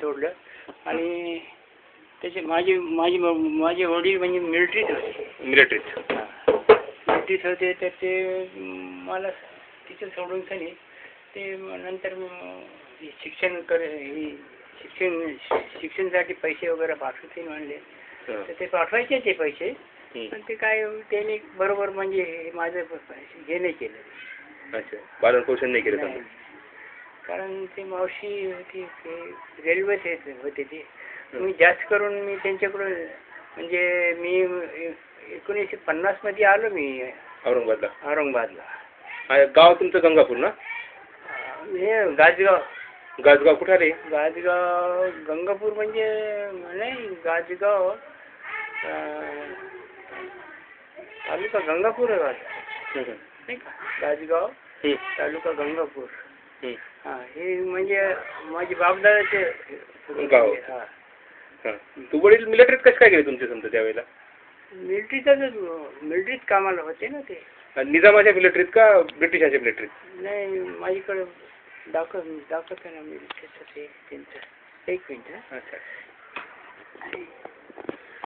सोडलं आणि त्याचे माझे वडील म्हणजे मिलिटरीत होते. मिलिटरीत होते तर ते मला तिथं सोडून सनी ते नंतर शिक्षणासाठी पैसे वगैरे पाठवतील म्हणले तर ते पाठवायचे ते पैसे पण ते काय त्याने बरोबर म्हणजे माझं हे नाही केलं. अच्छा, पालन पोषण नाही केलं. कारण ते मावशी होती ते रेल्वेत होते ते मी जास्त करून मी त्यांच्याकडून म्हणजे मी 1950 मध्ये आलो मी औरंगाबादला. गाव तुमचं गंगापूर ना? हे गाजगाव कुठे आले? गाजगाव गंगापूर म्हणजे नाही गाजगाव तालुका गंगापूर आहे नाही का? गाजगाव तालुका गंगापूर. हा हे म्हणजे माझे बापदादाचे गाव. तू वडील मिलिटरीत कसं काय गेले तुमचे समजा त्यावेळेला? मिलिटरीत कामाला होते ना ते. निजामाच्या मिलिटरीत का ब्रिटिशाच्या मिलिटरीत? नाही माझ्याकडे दाखवत आहे ना मिलिटरीचं ते त्यांचं. एक मिनिट. अच्छा.